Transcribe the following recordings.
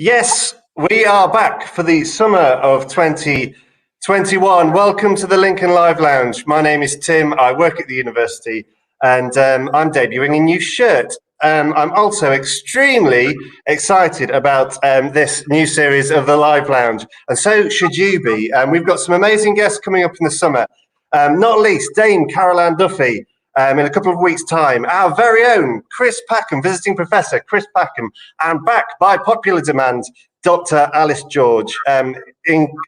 Yes, we are back for the summer of 2021. Welcome to the Lincoln Live Lounge. My name is Tim. I work at the university and I'm debuting a new shirt. I'm also extremely excited about this new series of the Live Lounge, and so should you be. We've got some amazing guests coming up in the summer, not least Dame Caroline Duffy. In a couple of weeks' time, our very own Chris Packham, visiting professor Chris Packham, and back by popular demand, Dr. Alice George,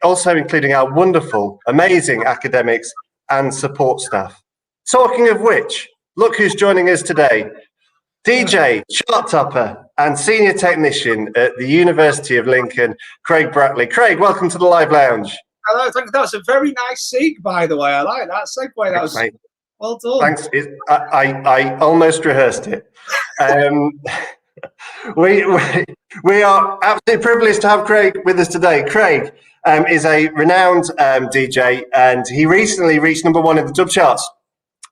also including our wonderful, amazing academics and support staff. Talking of which, look who's joining us today. DJ, chart topper, and senior technician at the University of Lincoln, Craig Bratley. Craig, welcome to the Live Lounge. Hello, thank you. That was a very nice segue, by the way. I like that segue. That was well done. Thanks. I almost rehearsed it. We are absolutely privileged to have Craig with us today. Craig is a renowned DJ, and he recently reached #1 in the dub charts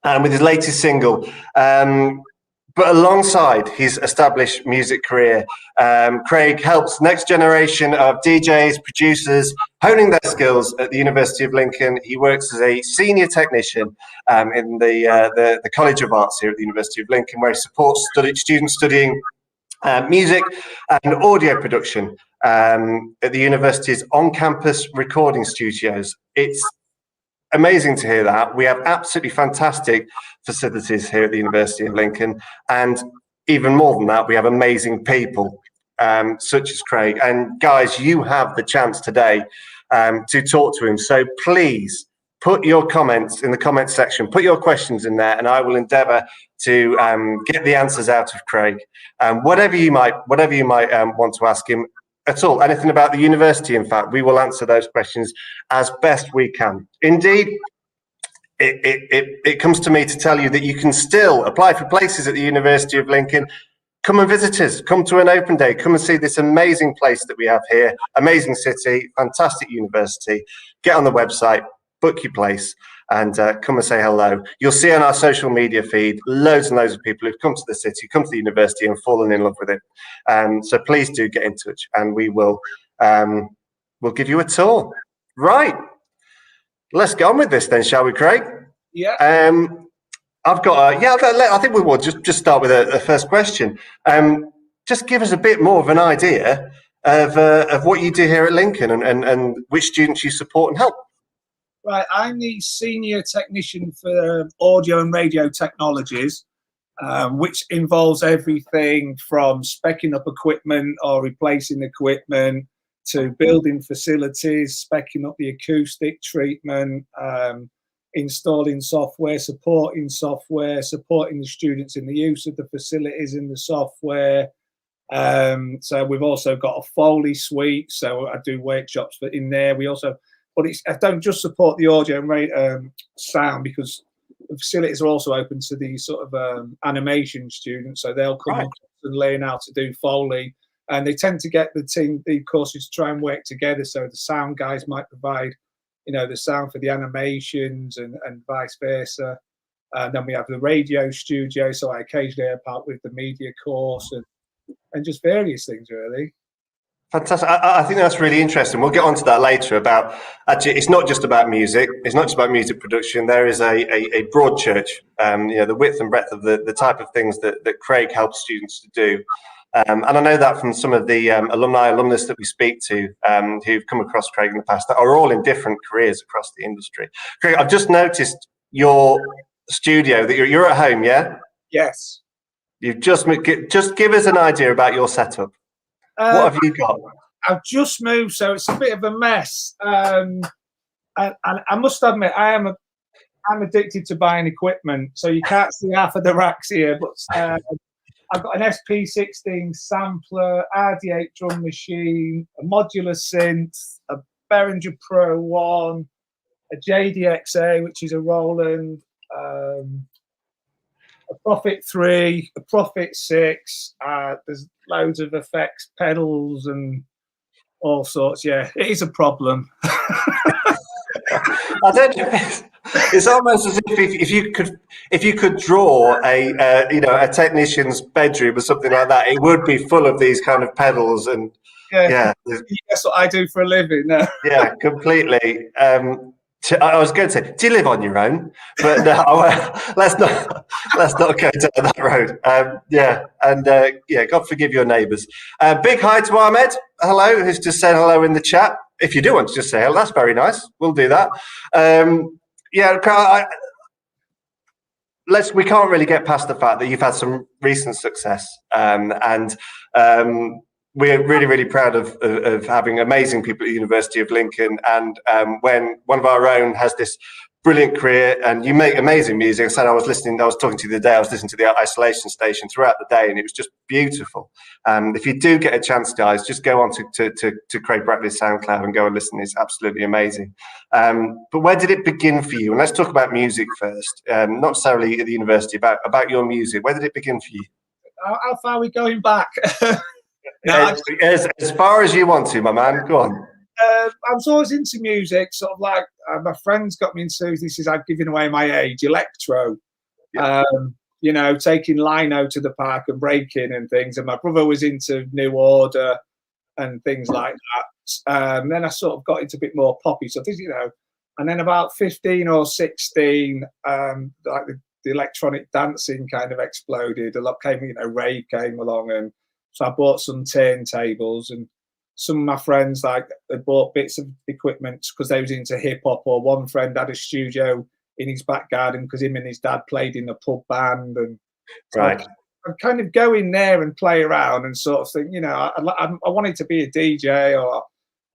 with his latest single. But alongside his established music career, Craig helps next generation of DJs, producers, honing their skills at the University of Lincoln. He works as a senior technician in the College of Arts here at the University of Lincoln, where he supports students studying music and audio production at the university's on-campus recording studios. It's amazing to hear that. We have absolutely fantastic facilities here at the University of Lincoln, and even more than that, we have amazing people such as Craig. And guys, you have the chance today to talk to him. So please put your comments in the comments section, put your questions in there, and I will endeavour to get the answers out of Craig. Whatever you might want to ask him at all, anything about the university, in fact, we will answer those questions as best we can. Indeed, it comes to me to tell you that you can still apply for places at the University of Lincoln. Come and visit us, come to an open day, come and see this amazing place that we have here, amazing city, fantastic university. Get on the website, book your place, and come and say hello. You'll see on our social media feed loads and loads of people who've come to the city, come to the university and fallen in love with it. So please do get in touch, and we will we'll give you a tour. Right, let's get on with this then, shall we, Craig? Yeah. I've got I think we will just start with a first question. Just give us a bit more of an idea of what you do here at Lincoln and which students you support and help. Right, I'm the senior technician for audio and radio technologies, which involves everything from speccing up equipment or replacing equipment to building facilities, speccing up the acoustic treatment, installing software, supporting the students in the use of the facilities in the software. So we've also got a Foley suite, so I do workshops in there. But I don't just support the audio and radio sound, because the facilities are also open to the sort of animation students. So they'll come and learn how to do Foley, and they tend to get the courses to try and work together. So the sound guys might provide, the sound for the animations and vice versa. And then we have the radio studio. So I occasionally help out with the media course and just various things really. Fantastic. I think that's really interesting. We'll get onto that later about, actually, it's not just about music. It's not just about music production. There is a broad church, the width and breadth of the type of things that Craig helps students to do. And I know that from some of the alumnus that we speak to who've come across Craig in the past that are all in different careers across the industry. Craig, I've just noticed your studio, that you're at home, yeah? Yes. You've just give us an idea about your setup. What have you got? I've just moved, so it's a bit of a mess. And I must admit, I'm addicted to buying equipment, so you can't see half of the racks here. But I've got an SP16 sampler, RD8 drum machine, a modular synth, a Behringer Pro 1, a JDXA, which is a Roland, a Prophet 3, a Prophet 6. There's loads of effects, pedals, and all sorts. Yeah, it is a problem. I don't know. It's almost as if you could draw a technician's bedroom or something like that. It would be full of these kind of pedals and Yeah. That's what I do for a living. No. Yeah, completely. I was going to say, do you live on your own? But no, let's not go down that road. Yeah, and yeah, God forgive your neighbours. Big hi to Ahmed. Hello, who's just saying hello in the chat. If you do want to just say hello, that's very nice. We'll do that. Yeah, we can't really get past the fact that you've had some recent success, and we're really, really proud of having amazing people at the University of Lincoln. And when one of our own has this brilliant career, and you make amazing music. I said I was talking to you the other day, I was listening to the Isolation Station throughout the day, and it was just beautiful. If you do get a chance, guys, just go on to Craig Bratley's SoundCloud and go and listen. It's absolutely amazing. But where did it begin for you? And let's talk about music first, not necessarily at the university, about your music. Where did it begin for you? How far are we going back? No, as far as you want to, my man. Go on. I was always into music, sort of like my friends got me into this. Is I'm giving away my age, electro. Yeah. You know, taking lino to the park and breaking and things. And my brother was into New Order and things like that. Then I sort of got into a bit more poppy. So you know, and then about 15 or 16, like the electronic dancing kind of exploded. A lot came, you know, rave came along, and so I bought some turntables, and some of my friends like had bought bits of equipment because they was into hip hop. Or one friend had a studio in his back garden because him and his dad played in a pub band, and so right. I'd kind of go in there and play around and sort of think, you know, I wanted to be a DJ,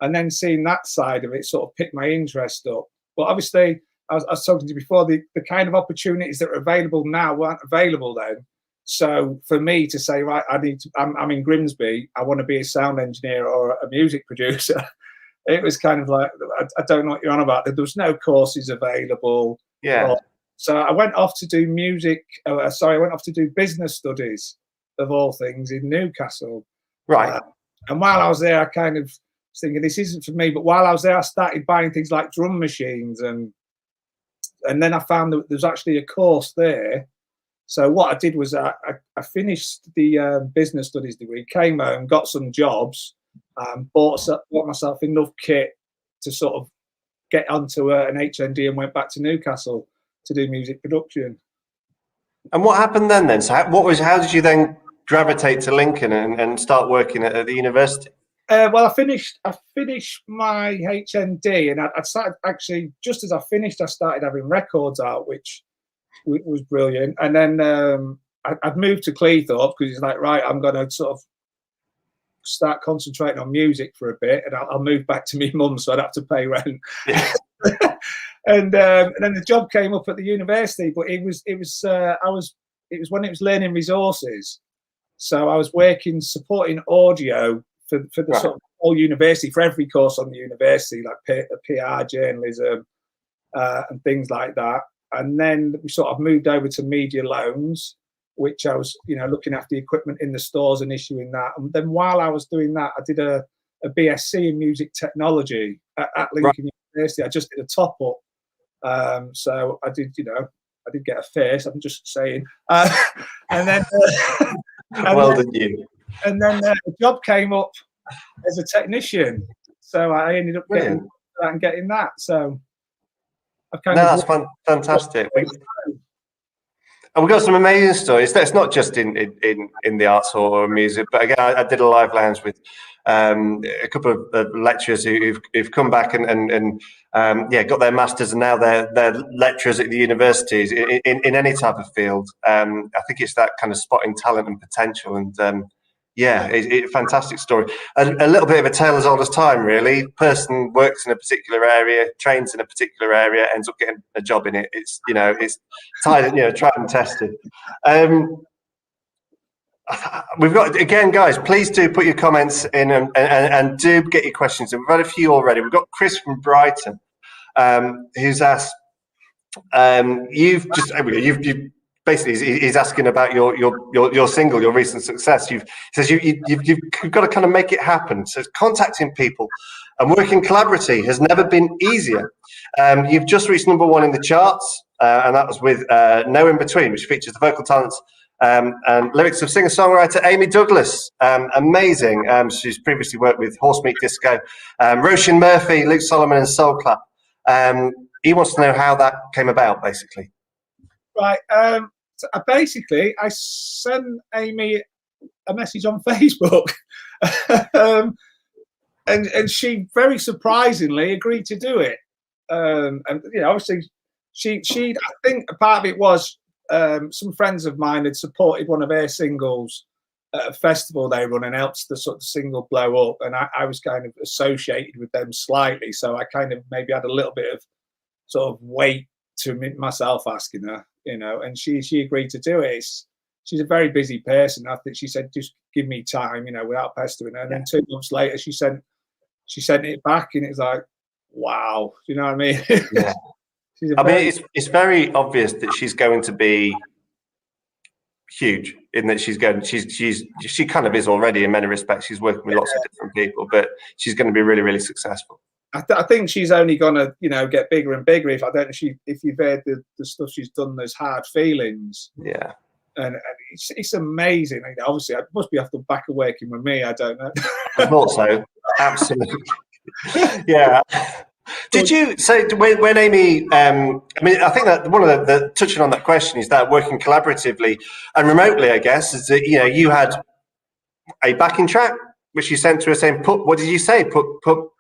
and then seeing that side of it sort of picked my interest up. But obviously, I was talking to you before, the kind of opportunities that are available now weren't available then. So for me to say, right, I'm in Grimsby, I want to be a sound engineer or a music producer, it was kind of like, I don't know what you're on about. There was no courses available. Yeah. So I went off to do I went off to do business studies, of all things, in Newcastle. Right. And while I was there, I kind of was thinking, this isn't for me. But while I was there, I started buying things like drum machines. And then I found that there was actually a course there. So what I did was I finished the business studies degree, came home, got some jobs, bought myself enough kit to sort of get onto an HND, and went back to Newcastle to do music production. And what happened then? So how did you then gravitate to Lincoln and start working at the university? Well, I finished my HND, and I started actually just as I finished, I started having records out, which was brilliant. And then I'd moved to Cleethorpes because it's like, right, I'm going to sort of start concentrating on music for a bit, and I'll move back to my mum so I'd have to pay rent. Yeah. And then the job came up at the university, but it was when it was learning resources. So I was working supporting audio for the right. Sort of whole university, for every course on the university, like PR, journalism, and things like that. And then we sort of moved over to media loans, which I was, you know, looking after the equipment in the stores and issuing that. And then while I was doing that, I did a BSc in music technology at Lincoln right. University. I just did a top up. So I did, you know, I did get a face, I'm just saying. And then well done you. And then a job came up as a technician. So I ended up getting that. So that's fantastic. And we've got some amazing stories. That's not just in the arts or music, but again, I did a live lounge with a couple of lecturers who've come back and got their masters, and now they're lecturers at the universities in any type of field. I think it's that kind of spotting talent and potential, and fantastic story. A little bit of a tale as old as time, really. Person works in a particular area, trains in a particular area, ends up getting a job in it. It's tried and tested. We've got, again, guys, please do put your comments in and do get your questions in. We've had a few already. We've got Chris from Brighton, who's asked, you've basically, he's asking about your single, your recent success. He says you've got to kind of make it happen. So contacting people and working collaboratively has never been easier. You've just reached #1 in the charts, and that was with No In Between, which features the vocal talents and lyrics of singer-songwriter Amy Douglas. Amazing. She's previously worked with Horse Meat Disco, Roshan Murphy, Luke Solomon, and Soul Clap. He wants to know how that came about, basically. Right. So I sent Amy a message on Facebook, and she very surprisingly agreed to do it. And obviously, she I think a part of it was some friends of mine had supported one of their singles at a festival they run and helped the sort of single blow up, and I was kind of associated with them slightly, so I kind of maybe had a little bit of sort of weight to myself asking her, and she agreed to do it. She's a very busy person. I think she said, just give me time, without pestering her. And then 2 months later, she sent it back, and it's like, wow, do you know what I mean? Yeah. It's very obvious that she's going to be huge in that she kind of is already in many respects. She's working with lots of different people, but she's going to be really, really successful. I think she's only gonna, get bigger and bigger. If you've heard the stuff she's done, there's Hard Feelings. Yeah. And it's amazing. Obviously, I must be off the back of working with me. I don't know. I thought so. Absolutely. Yeah. Did you say when Amy? I think that one of the touching on that question is that working collaboratively and remotely, I guess, is that you had a backing track which you sent to her saying, what did you say? Put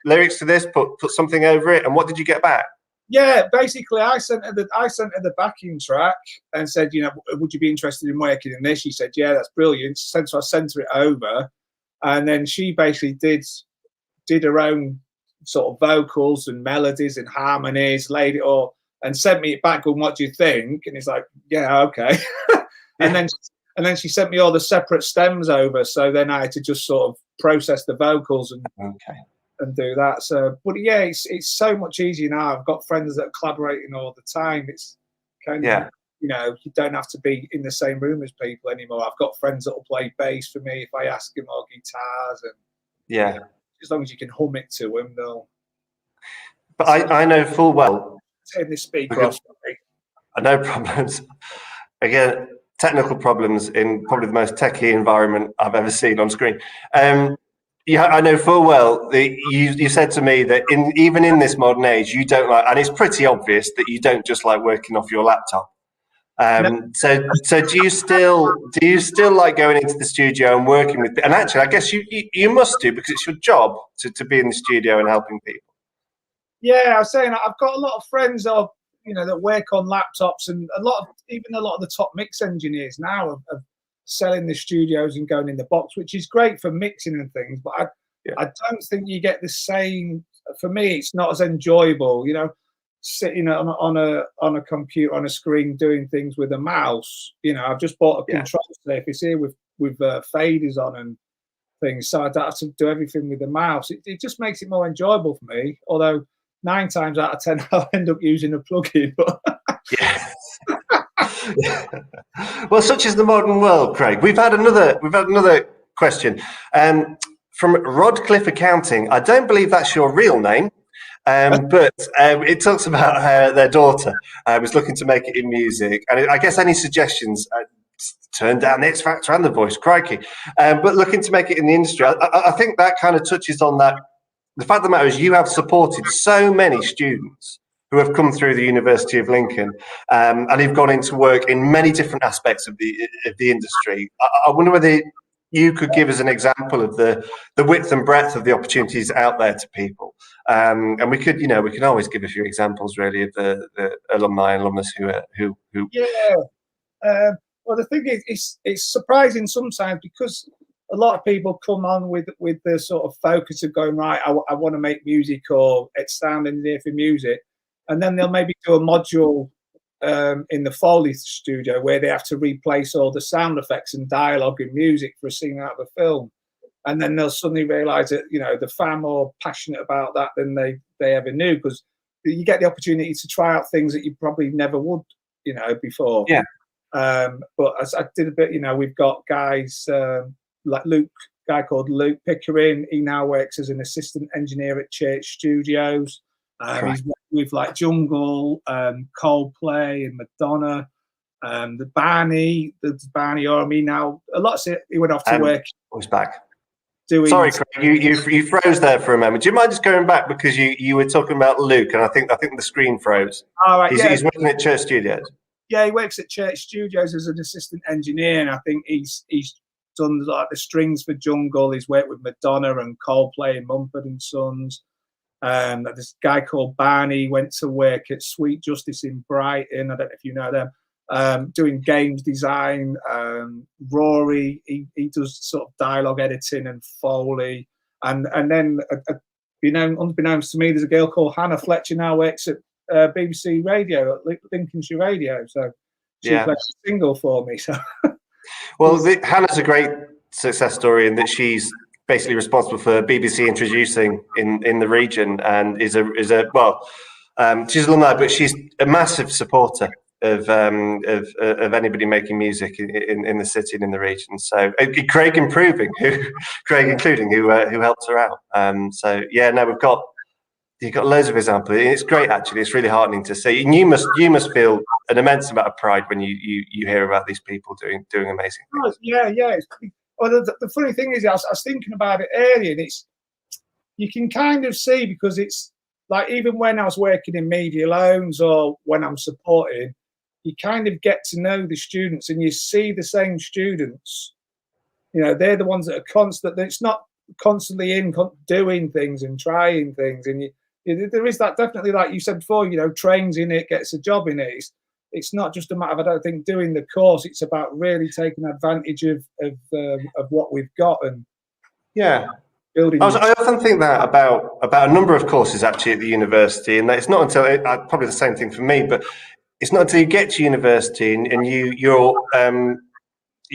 lyrics to this, put something over it, and what did you get back? Yeah, basically, I sent her the backing track and said, would you be interested in working in this? She said, yeah, that's brilliant. So I sent her it over, and then she basically did her own sort of vocals and melodies and harmonies, laid it all, and sent me it back. Going, what do you think? And it's like, yeah, okay. And then she sent me all the separate stems over. So then I had to just sort of process the vocals and do that. So, but yeah, it's so much easier now. I've got friends that are collaborating all the time. It's kind of, you don't have to be in the same room as people anymore. I've got friends that will play bass for me if I ask them, or guitars, and as long as you can hum it to them, they'll. But I know full well. Turn this speaker off. No problems. Again, technical problems in probably the most techie environment I've ever seen on screen. I know full well that you said to me that even in this modern age, you don't like, and it's pretty obvious that you don't just like working off your laptop. So do you still like going into the studio and working with? And actually, I guess you must do, because it's your job to be in the studio and helping people. Yeah, I was saying I've got a lot of friends that work on laptops, and a lot of the top mix engineers now are selling the studios and going in the box, which is great for mixing and things. But I don't think you get the same. For me, it's not as enjoyable, sitting on a computer on a screen doing things with a mouse. I've just bought a control surface here with faders on and things, so I don't have to do everything with the mouse. It just makes it more enjoyable for me. Although 9 times out of 10, I'll end up using a plugin. Yeah. Well, such is the modern world, Craig. We've had another question from Rodcliffe Accounting. I don't believe that's your real name. But it talks about their daughter was looking to make it in music, and I guess any suggestions, turn down the X Factor and the Voice, crikey. But looking to make it in the industry, I think that kind of touches on that. The fact of the matter is, you have supported so many students who have come through the University of Lincoln and who've gone into work in many different aspects of the industry. I wonder whether you could give us an example of the width and breadth of the opportunities out there to people. And we can always give a few examples really of the alumni and alumnus who. Yeah. Well, the thing is, it's surprising sometimes, because a lot of people come on with the sort of focus of going, right, I want to make music, or it's sound engineer for music, and then they'll maybe do a module in the Foley studio where they have to replace all the sound effects and dialogue and music for a scene out of a film. And then they'll suddenly realise that, they're far more passionate about that than they ever knew, because you get the opportunity to try out things that you probably never would, before. Yeah. But as I did a bit, we've got guys like Luke, a guy called Luke Pickering. He now works as an assistant engineer at Church Studios. He's worked with like Jungle, Coldplay and Madonna. The Barney Army now. A lot of it, he went off to work. He's back. Doing. Sorry, Craig, you froze there for a moment. Do you mind just going back, because you were talking about Luke, and I think the screen froze. All right, He's working at Church Studios. Yeah, he works at Church Studios as an assistant engineer, and I think he's done like the strings for Jungle. He's worked with Madonna and Coldplay and Mumford and Sons. This guy called Barney went to work at Sweet Justice in Brighton. I don't know if you know them. Doing games design. Rory, he does sort of dialogue editing and Foley, and then unbeknownst to me, there's a girl called Hannah Fletcher now works at BBC Radio at Lincolnshire Radio, so she played a single for me. So, well, Hannah's a great success story in that she's basically responsible for BBC introducing in the region, and is a she's alumni, but she's a massive supporter of anybody making music in the city and in the region. So Craig including who helped her out. So yeah, no, you've got loads of examples. It's great, actually. It's really heartening to see, and you must feel an immense amount of pride when you hear about these people doing amazing things. Yeah. Well, the funny thing is, I was thinking about it earlier, and you can kind of see, because it's like, even when I was working in media loans or when I'm supporting, you kind of get to know the students, and you see the same students. You know, they're the ones that are constant. It's not constantly doing things and trying things, and there is that, definitely, like you said before, trains in it, gets a job in it. It's not just a matter of, I don't think, doing the course. It's about really taking advantage of what we've got and building. I often think that about a number of courses actually at the university, and that it's not until probably the same thing for me, but it's not until you get to university and you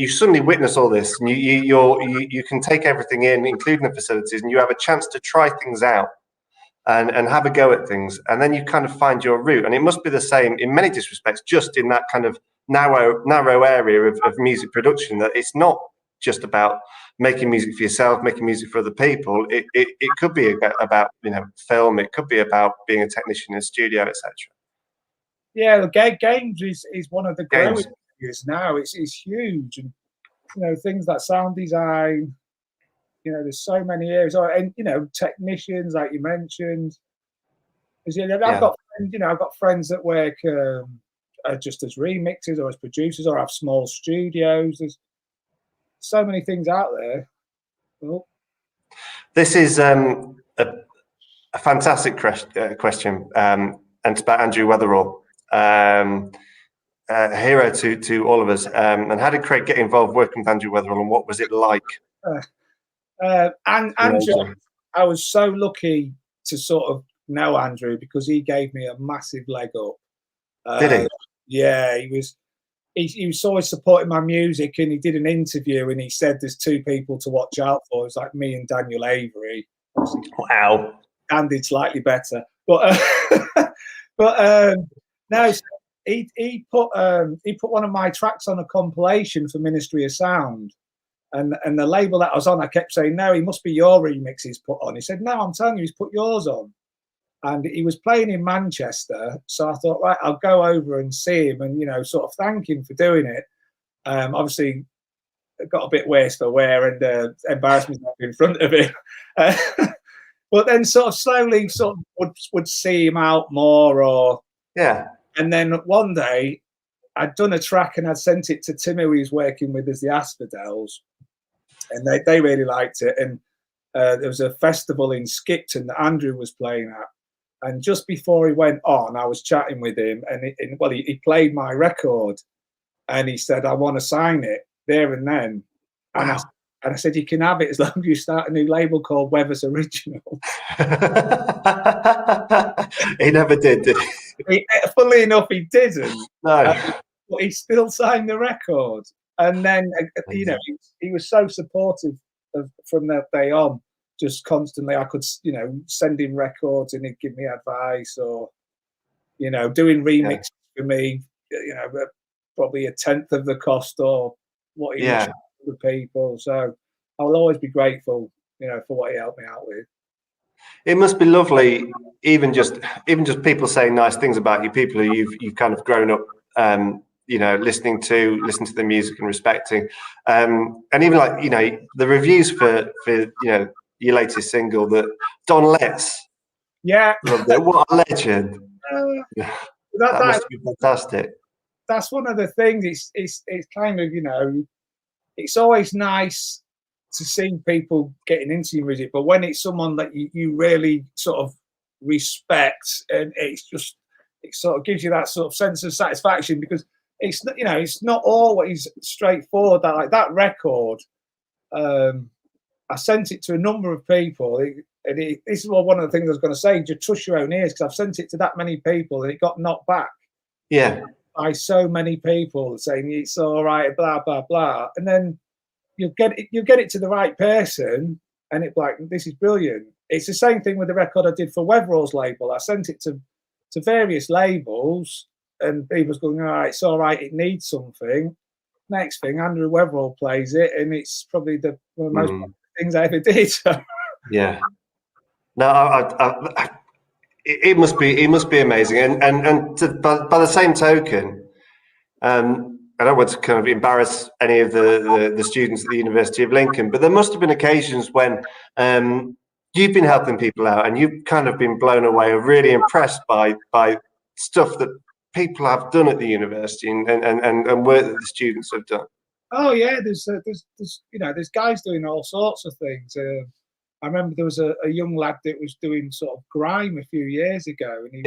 suddenly witness all this, and you can take everything in, including the facilities, and you have a chance to try things out and have a go at things, and then you kind of find your route. And it must be the same in many disrespects, just in that kind of narrow area of music production, that it's not just about making music for yourself, making music for other people. It could be about film. It could be about being a technician in a studio, etc. Yeah, the games is one of the growing areas now. It's huge, and things like sound design. There's so many areas, and technicians, like you mentioned. I've got friends that work just as remixers or as producers, or have small studios. There's so many things out there. Well, this is a fantastic question, and it's about Andrew Weatherall. A hero to all of us. And how did Craig get involved working with Andrew Weatherall, and what was it like? And Andrew, I was so lucky to sort of know Andrew, because he gave me a massive leg up. Did he? Yeah, he was always supporting my music, and he did an interview and he said there's two people to watch out for. It's like me and Daniel Avery. Wow. And it's slightly better, but no. He put one of my tracks on a compilation for Ministry of Sound, and the label that I was on, I kept saying, no, he must be your remix he's put on. He said, no, I'm telling you, he's put yours on. And he was playing in Manchester, so I thought, right, I'll go over and see him and sort of thank him for doing it. Obviously, it got a bit worse for wear and embarrassed myself in front of him. But then sort of slowly would see him out more, and then one day I'd done a track and I'd sent it to Tim, who he's working with as the Asphodels, and they really liked it. And there was a festival in Skipton that Andrew was playing at, and just before he went on, I was chatting with him, and he played my record, and he said, I want to sign it there and then. Wow. And I said, you can have it as long as you start a new label called Weathers Original. He never did he? Funnily enough, he didn't. No. But he still signed the record. And then, he was so supportive from that day on, just constantly. I could, send him records and he'd give me advice, or, doing remixes for me, probably a tenth of the cost or what he was the people. So I will always be grateful, for what he helped me out with. It must be lovely, even just people saying nice things about you, people who you've kind of grown up listening to the music and respecting, and even like the reviews for your latest single, that Don Letts. Yeah, what a legend! that must be fantastic. That's one of the things. It's kind of it's always nice to see people getting into your music, but when it's someone that you really sort of respect, and it sort of gives you that sort of sense of satisfaction, because it's not always straightforward. That record, I sent it to a number of people, and this is one of the things I was going to say. Just trust your own ears, because I've sent it to that many people, and it got knocked back. Yeah. By so many people saying it's all right, blah blah blah, and then you'll get it to the right person, and it's like, this is brilliant. It's the same thing with the record I did for Weatherall's label. I sent it to various labels, and people's going, all right, it's all right, it needs something. Next thing, Andrew Weatherall plays it, and it's probably one of the most popular things I ever did. Yeah. No, it must be amazing, and by the same token, I don't want to kind of embarrass any of the students at the University of Lincoln, but there must have been occasions when you've been helping people out, and you've kind of been blown away or really impressed by stuff that people have done at the university and work that the students have done. Oh yeah, there's guys doing all sorts of things. I remember there was a young lad that was doing sort of grime a few years ago, and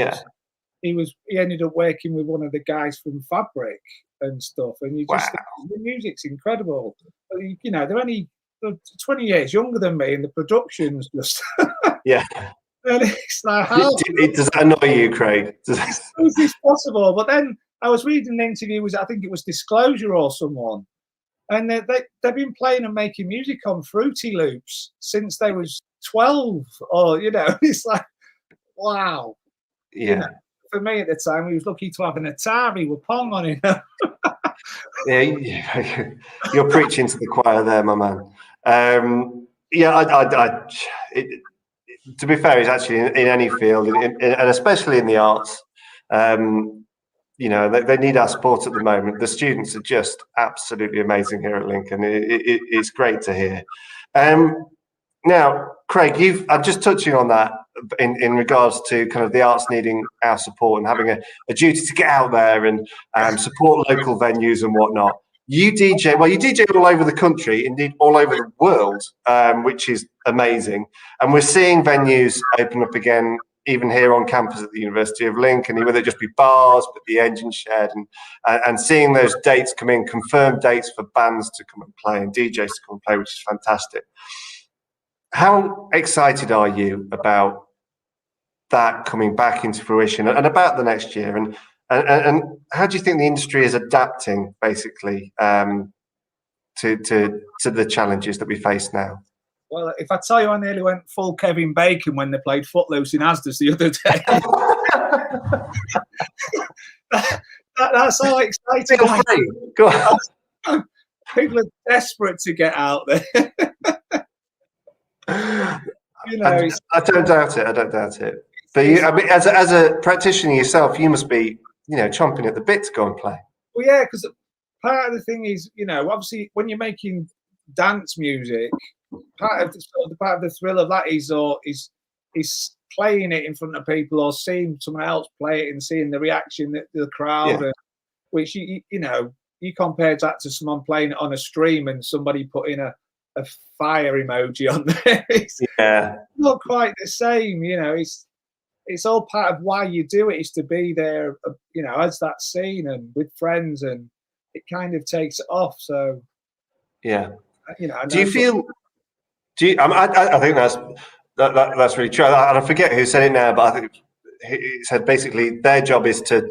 he ended up working with one of the guys from Fabric and stuff. And you just think, the music's incredible. They're 20 years younger than me, and the production's just yeah. And it's like, how does that annoy you, Craig? How is this possible? But then I was reading an interview, I think it was Disclosure or someone, and they've been playing and making music on Fruity Loops since they was 12, or it's like, wow. Yeah. For me at the time, we was lucky to have an Atari with Pong on it. Yeah, you're preaching to the choir there, my man. To be fair, it's actually in any field, and especially in the arts. They need our support at the moment. The students are just absolutely amazing here at Lincoln. It's great to hear. Now, Craig, I'm just touching on that in regards to kind of the arts needing our support and having a duty to get out there and support local venues and whatnot. You DJ all over the country, indeed all over the world, which is amazing. And we're seeing venues open up again, even here on campus at the University of Lincoln, whether it just be bars, but the Engine Shed, and seeing those dates come in, confirmed dates for bands to come and play and DJs to come and play, which is fantastic. How excited are you about that coming back into fruition and about the next year? And how do you think the industry is adapting, basically, to the challenges that we face now? Well, if I tell you, I nearly went full Kevin Bacon when they played Footloose in Asda's the other day. That's how exciting. Feel free. Go on. People are desperate to get out there. I don't doubt it. But as a practitioner yourself, you must be, chomping at the bit to go and play. Well, yeah, because part of the thing is, obviously, when you're making dance music, part of the thrill of that is playing it in front of people or seeing someone else play it and seeing the reaction of the crowd, which you compare that to someone playing it on a stream and somebody putting a fire emoji on there. It's not quite the same, it's all part of why you do it, is to be there, as that scene and with friends, and it kind of takes it off. So I think that's really true. I forget who said it now, but I think he said basically their job is to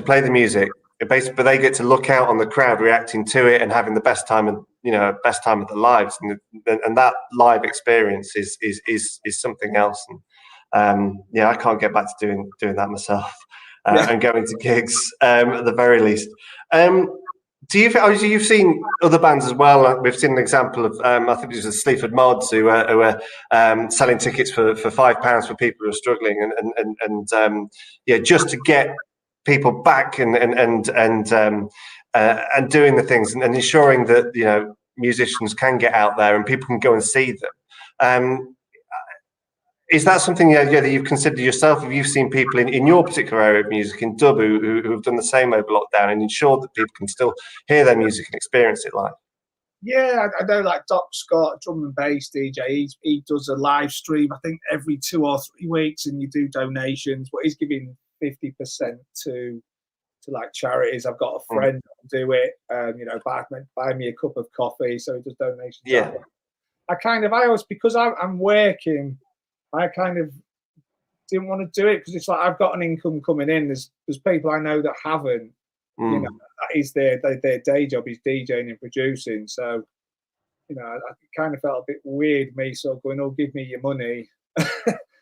play the music, but they get to look out on the crowd reacting to it and having the best time of their lives, and that live experience is something else. And I can't get back to doing that myself and going to gigs at the very least. You've seen other bands as well? We've seen an example of I think it was the Sleaford Mods who were selling tickets for £5 for people who are struggling, and just to get people back and doing the things and ensuring that musicians can get out there and people can go and see them. Is that something that you've considered yourself? Have you seen people in your particular area of music, in dub, who have done the same over lockdown and ensured that people can still hear their music and experience it live? Yeah, I know, like Doc Scott, drum and bass DJ, he does a live stream, I think every 2 or 3 weeks, and you do donations, but he's giving 50% to like charities. I've got a friend who do it, buy me a cup of coffee, so he does donations. Yeah. I always, because I'm working, I kind of didn't want to do it because it's like I've got an income coming in. There's people I know that haven't. That is their day job is DJing and producing. So, I kind of felt a bit weird me sort of going, "Oh, give me your money."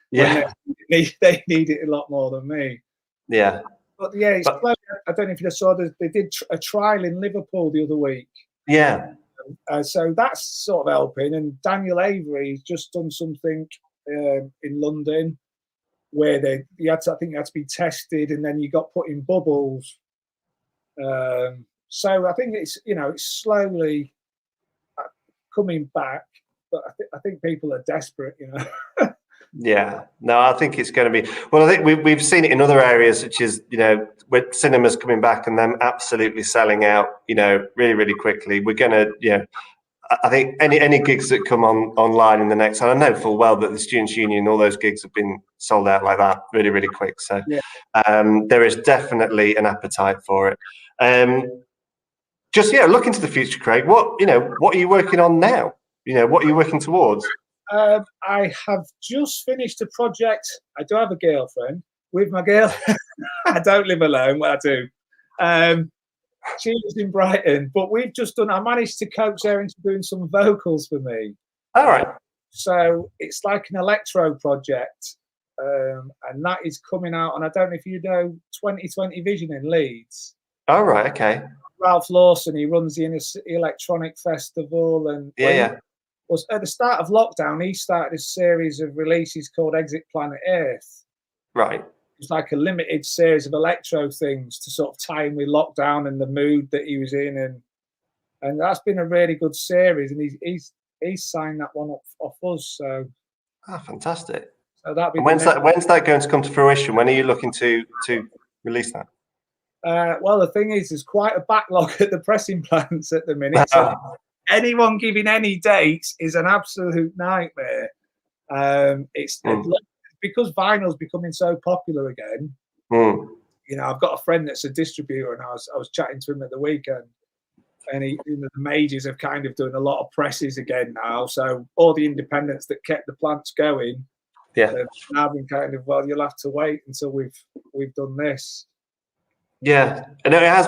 Yeah, they need it a lot more than me. Yeah, but yeah, it's clever. I don't know if you saw they did a trial in Liverpool the other week. Yeah. So that's sort of helping. And Daniel Avery's just done something in London where you had to be tested, and then you got put in bubbles. So I think it's slowly coming back, but I think people are desperate. Yeah, no, I think it's going to be. Well, I think we've seen it in other areas, such as with cinemas coming back and them absolutely selling out, really, really quickly. We're going to, I think any gigs that come online in the next, and I know full well that the Students' Union, all those gigs have been sold out like that really, really quick. So there is definitely an appetite for it. Just look into the future, Craig. What are you working on now? What are you working towards? I have just finished a project. I do have a girlfriend. With my girl, I don't live alone. Well, I do. She lives in Brighton, but we've just done. I managed to coax her into doing some vocals for me. All right. So it's like an electro project, and that is coming out. And I don't know if you know 2020 Vision in Leeds. All right. Okay. Ralph Lawson, he runs the Electronic Festival, and was at the start of lockdown. He started a series of releases called Exit Planet Earth. Right. It's like a limited series of electro things to sort of tie in with lockdown and the mood that he was in, and that's been a really good series. And he's signed that one off us. So. Fantastic. So that'd be. When's that going to come to fruition? When are you looking to release that? Well, the thing is, there's quite a backlog at the pressing plants at the minute. So anyone giving any dates is an absolute nightmare. It's because vinyl's becoming so popular again. I've got a friend that's a distributor, and I was chatting to him at the weekend, and the majors have kind of done a lot of presses again now. So all the independents that kept the plants going, now been kind of, well, you'll have to wait until we've done this. Yeah, and it has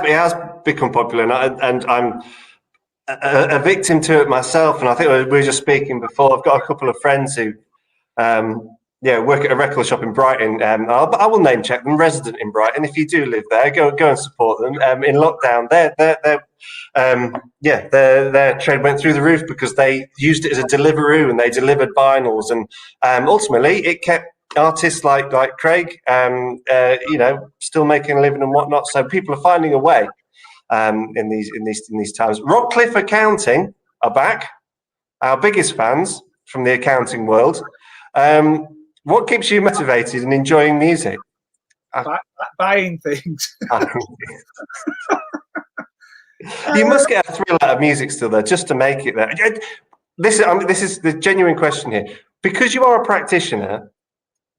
become popular, and I'm a victim to it myself. And I think we were just speaking before. I've got a couple of friends who, work at a record shop in Brighton. I will name check them. Resident in Brighton. If you do live there, go and support them. In lockdown, their trade went through the roof because they used it as a Deliveroo and they delivered vinyls, and ultimately it kept artists like Craig, still making a living and whatnot. So people are finding a way in these times. Rockcliffe Accounting are back, our biggest fans from the accounting world. What keeps you motivated and enjoying music? Buying things. You must get a thrill out of music still, though, just to make it there. This is the genuine question here. Because you are a practitioner,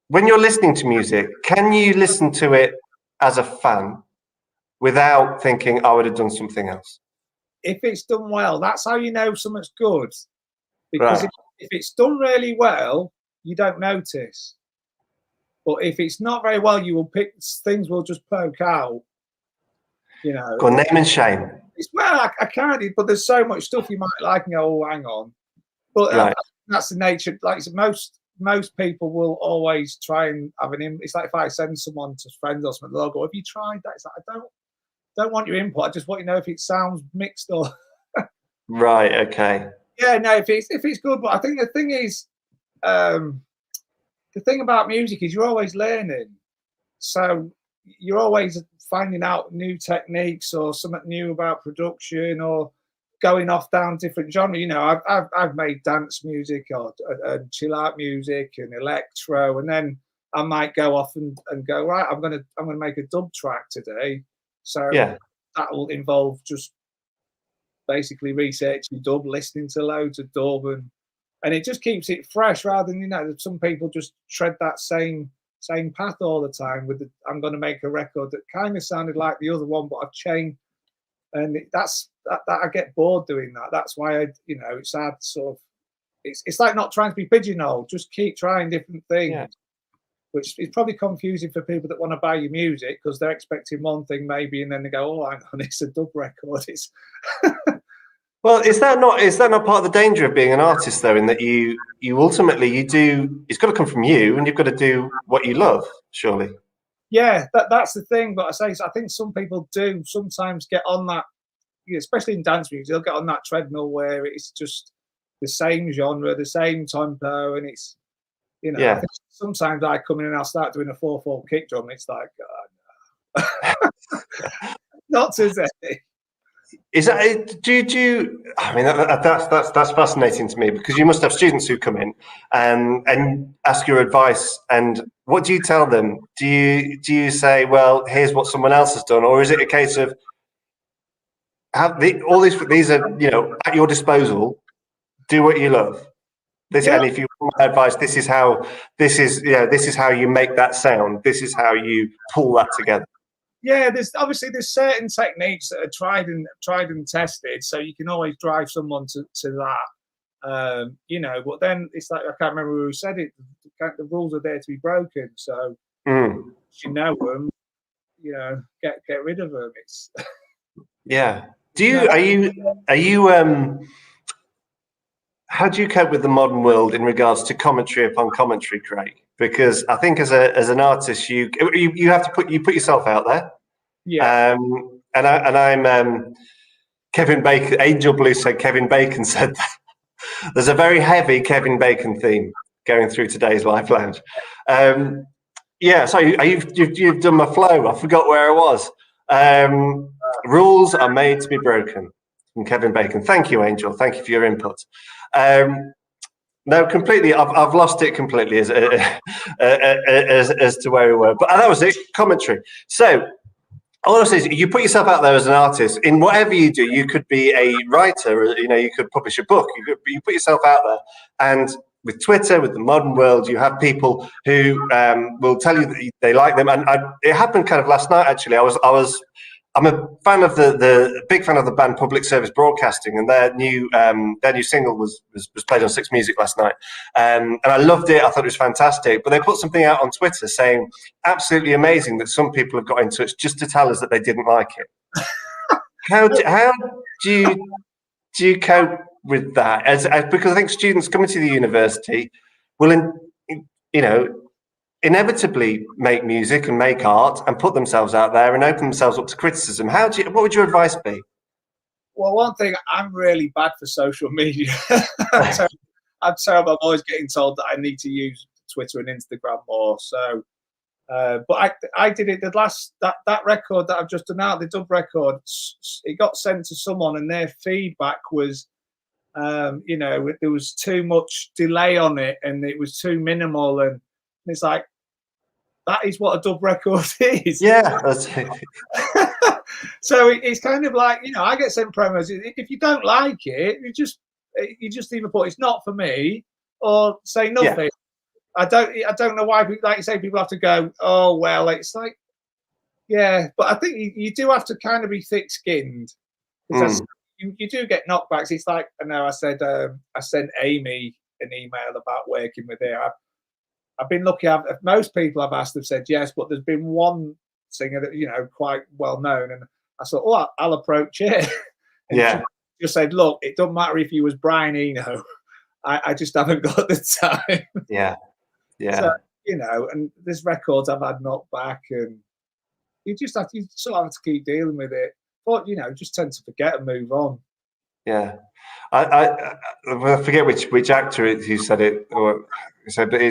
when you're listening to music, can you listen to it as a fan without thinking, I would have done something else? If it's done well, that's how you know something's good. Because if it's done really well, you don't notice. But if it's not very well, you will pick things will just poke out. Go on, name and shame. I can't, but there's so much stuff you might like and go, oh, hang on. But that's the nature. Like most people will always try and have it's like if I send someone to friends or something, they'll go, have you tried that? It's like, I don't want your input. I just want to know if it sounds mixed or. Right. Okay. Yeah. No. If it's good, but I think the thing is, the thing about music is you're always learning, so you're always finding out new techniques or something new about production or going off down different genres. You know, I've made dance music or chill out music and electro, and then I might go off and go, right, I'm gonna make a dub track today. So Yeah. that will involve just basically researching dub, listening to loads of dub, and it just keeps it fresh rather than, you know, some people just tread that same path all the time with I'm going to make a record that kind of sounded like the other one, but I've changed. And that's I get bored doing that. That's why you know, it's hard sort of, it's like not trying to be pigeonholed, just keep trying different things. Yeah. Which is probably confusing for people that want to buy your music because they're expecting one thing maybe, and then they go, "Oh, hang on, it's a dub record." It's Well, is that not part of the danger of being an artist, though, in that you ultimately it's got to come from you, and you've got to do what you love, surely. Yeah, that's the thing. But I think some people do sometimes get on that, especially in dance music, they'll get on that treadmill where it's just the same genre, the same tempo, and it's, you know, Yeah. I think sometimes I come in and I'll start doing a 4/4 kick drum. And it's like, oh, no. Not today. Is that do you? I mean, that's fascinating to me, because you must have students who come in and ask your advice. And what do you tell them? Do you say, well, here's what someone else has done, or is it a case of all these are, you know, at your disposal? Do what you love. And if you want my advice, this is how you make that sound. This is how you pull that together. Yeah, there's certain techniques that are tried and tested, so you can always drive someone to that. You know, but then it's like, I can't remember who said it. The rules are there to be broken, so if you know them, you know, get rid of them. It's yeah. Are you how do you cope with the modern world in regards to commentary upon commentary, Craig? Because I think as an artist, you have to put yourself out there. Yeah. And I'm Kevin Bacon. Angel Blue said Kevin Bacon said that. There's a very heavy Kevin Bacon theme going through today's Live Lounge. Yeah. So you've done my flow. I forgot where I was. Rules are made to be broken. From Kevin Bacon. Thank you, Angel. Thank you for your input. No, completely. I've lost it completely as to where we were. But that was it. Commentary. So all I say is, you put yourself out there as an artist in whatever you do. You could be a writer. You know, you could publish a book. You put yourself out there, and with Twitter, with the modern world, you have people who will tell you that they like them. And it happened kind of last night. Actually, I'm a fan of big fan of the band Public Service Broadcasting, and their new single was played on Six Music last night, and I loved it. I thought it was fantastic. But they put something out on Twitter saying, "Absolutely amazing that some people have got in touch just to tell us that they didn't like it." How do you cope with that? Because I think students coming to the university will, you know, inevitably make music and make art and put themselves out there and open themselves up to criticism. What would your advice be? Well, one thing, I'm really bad for social media. I'm terrible. I'm always getting told that I need to use Twitter and Instagram more. So, but I did it. That record that I've just done out, the dub record, it got sent to someone, and their feedback was, you know, there was too much delay on it, and it was too minimal, and it's like, that is what a dub record is. Yeah, that's it. So it's kind of like, you know, I get sent promos. If you don't like it, you just either put it's not for me or say nothing. Yeah. I don't know why, like you say, people have to go, oh well. It's like, yeah, but I think you do have to kind of be thick-skinned, because you do get knockbacks. It's like, I know I sent Amy an email about working with her. I've been lucky. Most people I've asked have said yes, but there's been one singer that, you know, quite well known, and I thought, oh, I'll approach it. And she just said, look, it doesn't matter if you was Brian Eno, I just haven't got the time. Yeah. So, you know, and there's records I've had knocked back, and you sort of have to keep dealing with it. But, you know, just tend to forget and move on. Yeah. I forget which actor who said it, or said, but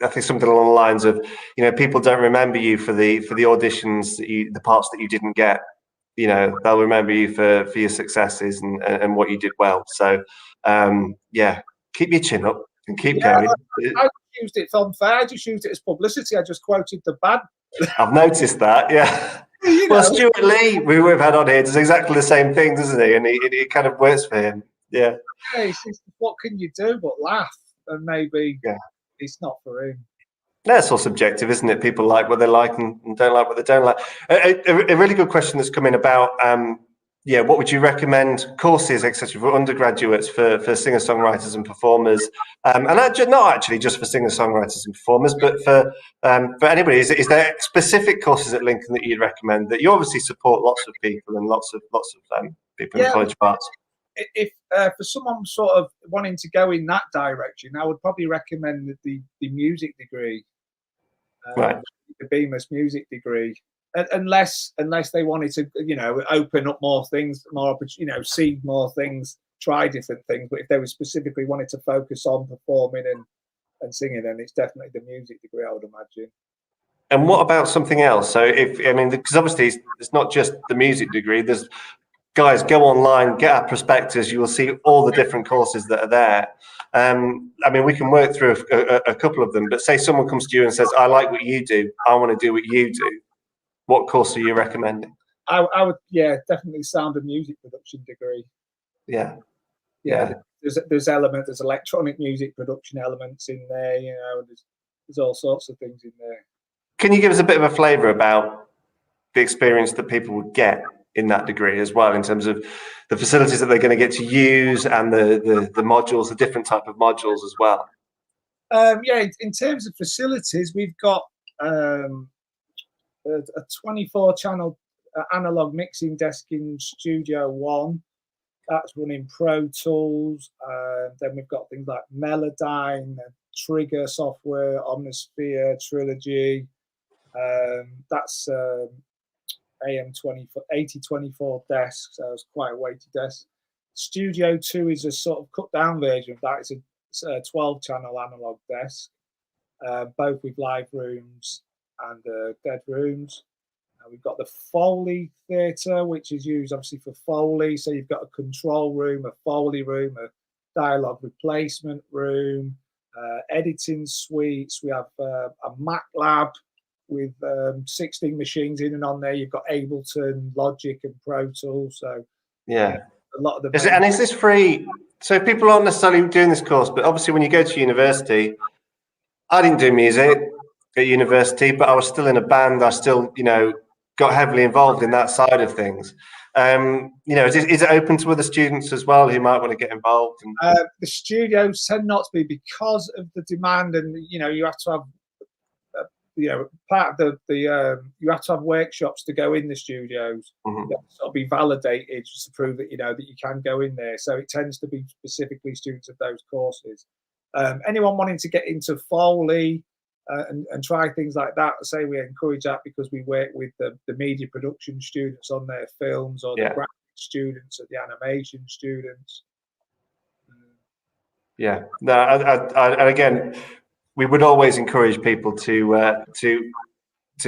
I think something along the lines of, people don't remember you for the auditions, the parts that you didn't get. They'll remember you for your successes and what you did well. So, keep your chin up and keep going. I used it for unfair. I just used it as publicity. I just quoted the bad. I've noticed that, yeah. Well, Stuart Lee, who we've had on here, does exactly the same thing, doesn't he? And it kind of works for him. Yeah. What can you do but laugh? And maybe it's not for him. That's all subjective, isn't it? People like what they like and don't like what they don't like. A really good question that's come in about, what would you recommend courses, etc., for undergraduates for singer-songwriters and performers? And not actually just for singer-songwriters and performers, but for anybody. Is there specific courses at Lincoln that you'd recommend? That you obviously support lots of people and lots of people in college parts. If for someone sort of wanting to go in that direction, I would probably recommend the music degree, right? The BMUS music degree, unless they wanted to, open up more things, more, see more things, try different things. But if they were specifically wanted to focus on performing and singing, then it's definitely the music degree, I would imagine. And what about something else? So because obviously it's not just the music degree. There's guys, go online, get our prospectus. You will see all the different courses that are there. We can work through a couple of them, but say someone comes to you and says, I like what you do, I want to do what you do. What course are you recommending? I would, definitely sound and music production degree. Yeah. There's electronic music production elements in there, there's all sorts of things in there. Can you give us a bit of a flavour about the experience that people would get in that degree as well, in terms of the facilities that they're going to get to use and the modules, the different type of modules as well? In terms of facilities, we've got a 24-channel analog mixing desk in Studio One. That's running Pro Tools. Then we've got things like Melodyne, Trigger software, Omnisphere, Trilogy. That's AM8024 desk, so it's quite a weighty desk. Studio 2 is a sort of cut down version of that. It's a 12-channel analog desk, both with live rooms and dead rooms. We've got the Foley Theatre, which is used obviously for Foley. So you've got a control room, a Foley room, a dialogue replacement room, editing suites. We have a Mac lab with 16 machines in and on there. You've got Ableton, Logic, and Pro Tools. So a lot of the. Is this free? So people aren't necessarily doing this course, but obviously when you go to university, I didn't do music at university, but I was still in a band. I still, got heavily involved in that side of things. Is it open to other students as well who might want to get involved? The studios tend not to be, because of the demand, and you have to have. Part of you have to have workshops to go in the studios. Mm-hmm. You have to sort of be validated just to prove that that you can go in there. So it tends to be specifically students of those courses. Anyone wanting to get into Foley and try things like that, say we encourage that, because we work with the media production students on their films, or the graphic students, or the animation students. Yeah. No, and again, we would always encourage people to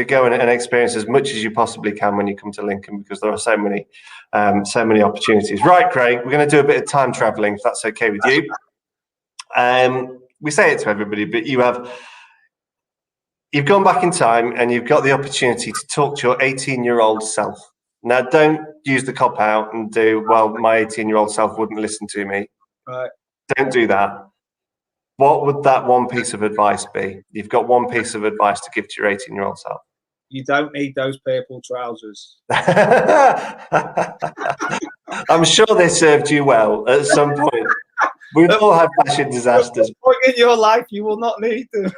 go and experience as much as you possibly can when you come to Lincoln, because there are so many opportunities. Right, Craig, we're going to do a bit of time traveling, if that's okay with you. We say it to everybody, but you've gone back in time and you've got the opportunity to talk to your 18-year-old self. Now, don't use the cop out and do, well, my 18-year-old self wouldn't listen to me. Right. Don't do that. What would that one piece of advice be? You've got one piece of advice to give to your 18-year-old self. You don't need those purple trousers. I'm sure they served you well at some point. We've all had fashion disasters. At point in your life, you will not need them.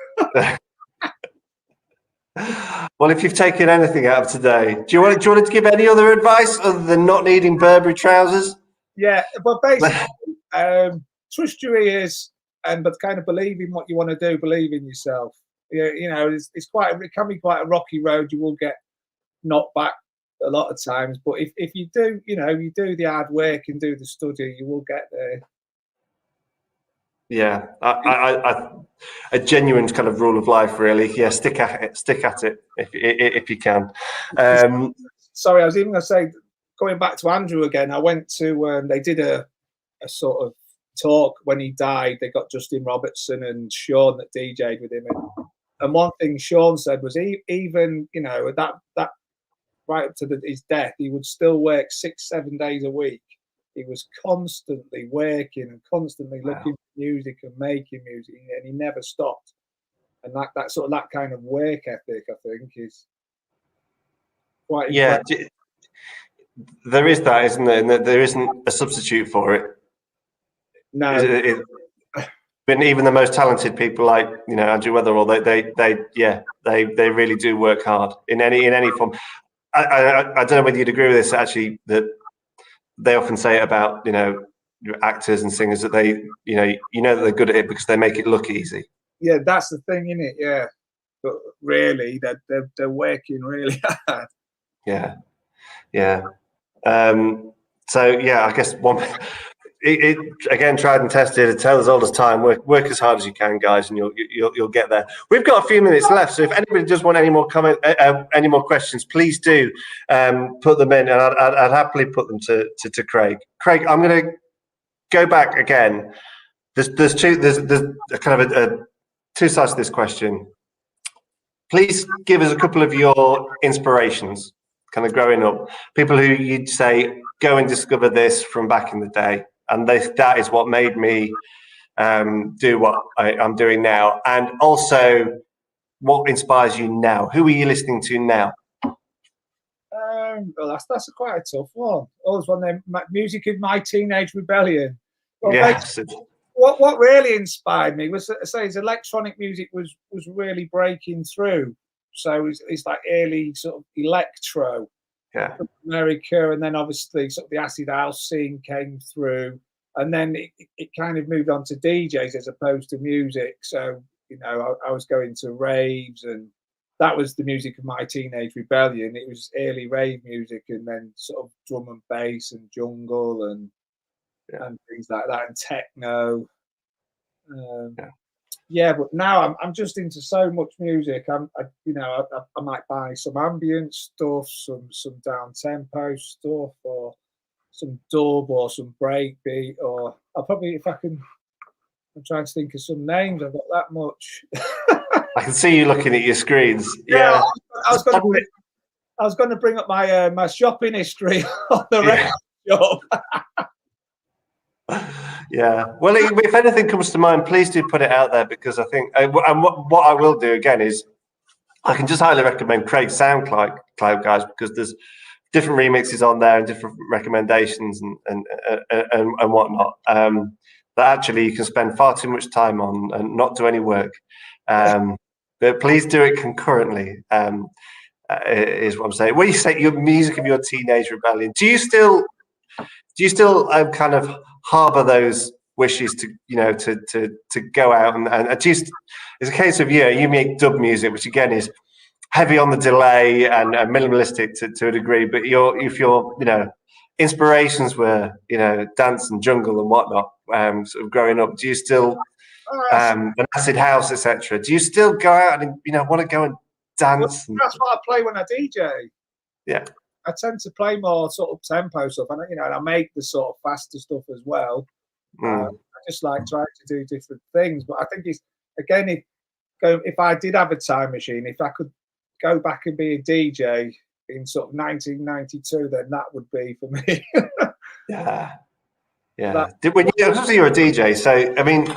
Well, if you've taken anything out of today, do you want to give any other advice other than not needing Burberry trousers? Yeah, but basically, trust your ears, but kind of believe in what you want to do. Believe in yourself. It can be quite a rocky road. You will get knocked back a lot of times, but if you do, you do the hard work and do the study, you will get there. Yeah, a genuine kind of rule of life, really. Yeah, stick at it if you can. Sorry, I was even going to say, going back to Andrew again. I went to they did a sort of talk when he died. They got Justin Robertson and Sean that DJ'd with him, and one thing Sean said was even that right up to his death, he would still work 6-7 days a week. He was constantly working and constantly looking for music and making music, and he never stopped. And that kind of work ethic, I think, is quite impressive. Yeah, there is that, isn't there? And there isn't a substitute for it. No. But even the most talented people, like Andrew Weatherall, they really do work hard in any form. I don't know whether you'd agree with this. Actually, that they often say it about actors and singers that they that they're good at it because they make it look easy. Yeah, that's the thing, isn't it? Yeah, but really, they're working really hard. Yeah. So yeah, I guess it again, tried and tested. It tells as old as time. Work as hard as you can, guys, and you'll get there. We've got a few minutes left, so if anybody does want any more any more questions, please do put them in, and I'd happily put them to Craig. Craig, I'm going to go back again. There's a kind of two sides to this question. Please give us a couple of your inspirations, kind of growing up. People who you'd say, go and discover this from back in the day. And that is what made me do what I'm doing now. And also, what inspires you now? Who are you listening to now? Well, that's quite a tough one. Always one name, music of my teenage rebellion. Well, yes. What really inspired me was, his electronic music was really breaking through. So it's like early sort of electro. Yeah. From America, and then obviously sort of the acid house scene came through, and then it kind of moved on to DJs as opposed to music. So I was going to raves, and that was the music of my teenage rebellion. It was early rave music, and then sort of drum and bass and jungle and things like that, and techno. Yeah, but now I'm just into so much music. I might buy some ambient stuff, some down tempo stuff, or some dub or some breakbeat, or I'll probably, if I can, I'm trying to think of some names. I've got that much. I can see you looking at your screens. Yeah, I was going to bring up my shopping history on the record shop. Yeah. Well, if anything comes to mind, please do put it out there, because I think, and what I will do again is I can just highly recommend Craig's SoundCloud, guys, because there's different remixes on there and different recommendations and whatnot that actually you can spend far too much time on and not do any work. But please do it concurrently. Is what I'm saying. When you say your music of your teenage rebellion, do you still kind of harbour those wishes to go out and just, it's a case of you make dub music, which again is heavy on the delay and minimalistic to a degree, but if your inspirations were dance and jungle and whatnot, sort of growing up, do you still and acid house, etc., do you still go out and want to go and dance? Well, that's what I play when I DJ. Yeah, I tend to play more sort of tempo stuff, and and I make the sort of faster stuff as well. I just like trying to do different things, but I think it's, again, if I did have a time machine, if I could go back and be a DJ in sort of 1992, then that would be for me. Yeah. When you're a DJ, so I mean,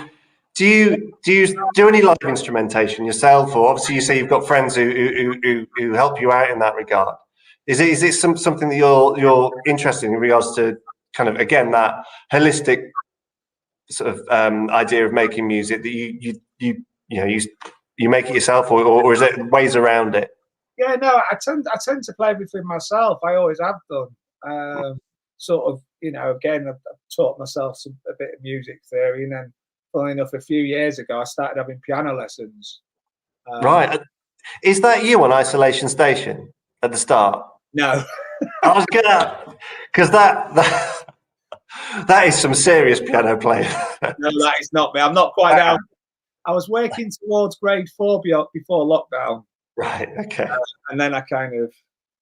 do you do any live instrumentation yourself, or obviously you say you've got friends who help you out in that regard? Is it something that you're interested in regards to kind of, again, that holistic sort of idea of making music, that you make it yourself, or is it ways around it? Yeah, no, I tend to play everything myself. I always have done. Sort of, again, I've taught myself a bit of music theory, and then, funnily enough, a few years ago, I started having piano lessons. Right. Is that you on Isolation Station at the start? No. I was gonna, because That is some serious piano playing. No, that is not me. I'm not quite down. I was working towards grade 4 before lockdown. Right, okay. And then I kind of,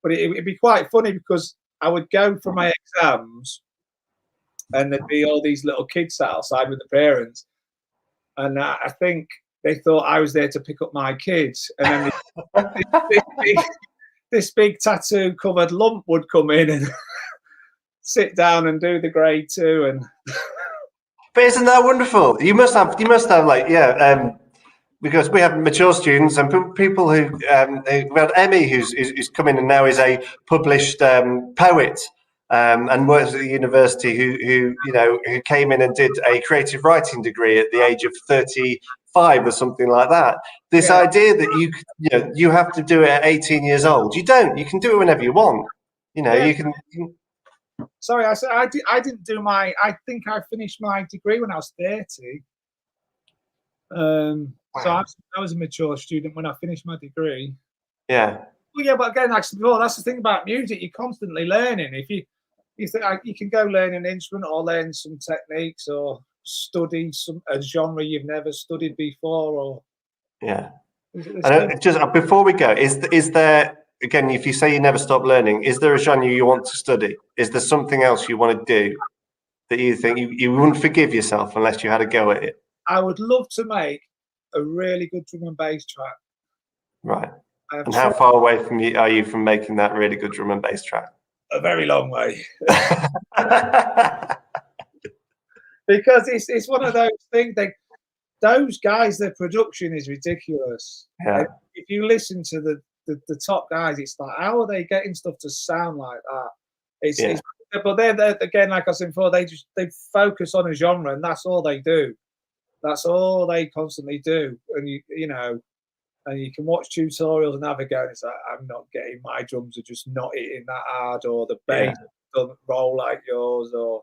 but it'd be quite funny because I would go for my exams and there'd be all these little kids sat outside with the parents. And I think they thought I was there to pick up my kids. And then this big tattoo covered lump would come in and sit down and do the grade 2. And but isn't that wonderful? You must have like, because we have mature students and people who, we had Emmy who's come in and now is a published poet and works at the university who came in and did a creative writing degree at the age of 35 or something like that. This idea that you have to do it at 18 years old. You don't. You can do it whenever you want. You can. Sorry, I said I didn't do my. I think I finished my degree when I was 30. Wow. So I was a mature student when I finished my degree. Yeah. Well, yeah, but again, like before, that's the thing about music. You're constantly learning. If you think you can go learn an instrument or learn some techniques or study a genre you've never studied before, or And just before we go, is there, again, if you say you never stop learning, is there a genre you want to study? Is there something else you want to do that you think you wouldn't forgive yourself unless you had a go at it? I would love to make a really good drum and bass track. Right. And how far away are you from making that really good drum and bass track? A very long way. Because it's one of those things. Those guys, their production is ridiculous. Yeah. If you listen to the top guys, it's like, how are they getting stuff to sound like that? But they're again, like I said before, they focus on a genre and that's all they do. That's all they constantly do. And and you can watch tutorials and have a go. And it's like, I'm not getting, my drums are just not hitting that hard, or the bass doesn't roll like yours, or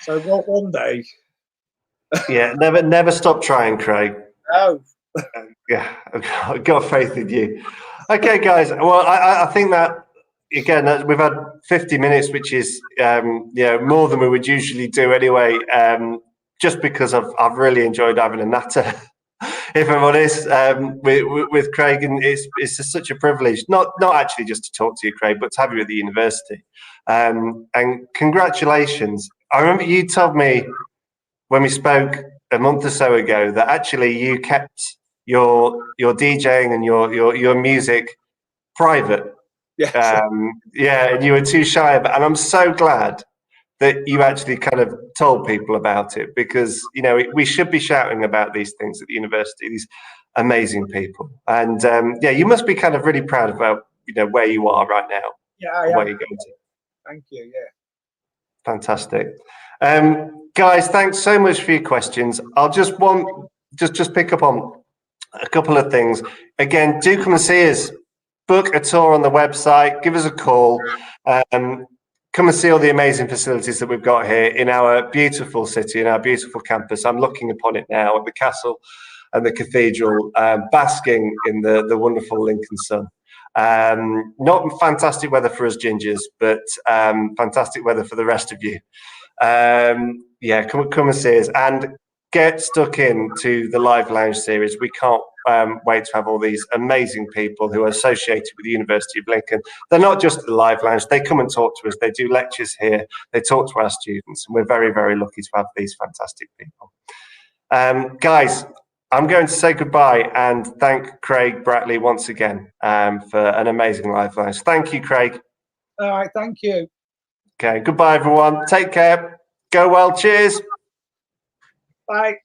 so. One day. Yeah, never stop trying, Craig. No. Yeah, I've got faith in you. Okay, guys. Well, I think that again, we've had 50 minutes, which is more than we would usually do anyway. Just because I've really enjoyed having a natter, if I'm honest, with Craig, and it's just such a privilege, not actually just to talk to you, Craig, but to have you at the university. And congratulations. I remember you told me when we spoke a month or so ago that actually you kept your DJing and your music private. Yes. And you were too shy of it. And I'm so glad that you actually kind of told people about it, because we should be shouting about these things at the university, these amazing people. And you must be kind of really proud about where you are right now. Yeah, I am. Where you're going to. Thank you. Yeah. Fantastic. Guys, thanks so much for your questions. I'll just pick up on a couple of things. Again, do come and see us. Book a tour on the website. Give us a call. Come and see all the amazing facilities that we've got here in our beautiful city, in our beautiful campus. I'm looking upon it now at the castle and the cathedral, basking in the wonderful Lincoln sun. Not fantastic weather for us gingers, but fantastic weather for the rest of you. Come and see us and get stuck into the Live Lounge series. We can't wait to have all these amazing people who are associated with the University of Lincoln. They're not just at the Live Lounge, they come and talk to us, they do lectures here, they talk to our students, and we're very, very lucky to have these fantastic people. Guys, I'm going to say goodbye and thank Craig Bratley once again for an amazing Live Lounge. Thank you, Craig. All right, thank you. Okay, goodbye everyone. Take care. Go well. Cheers. Bye.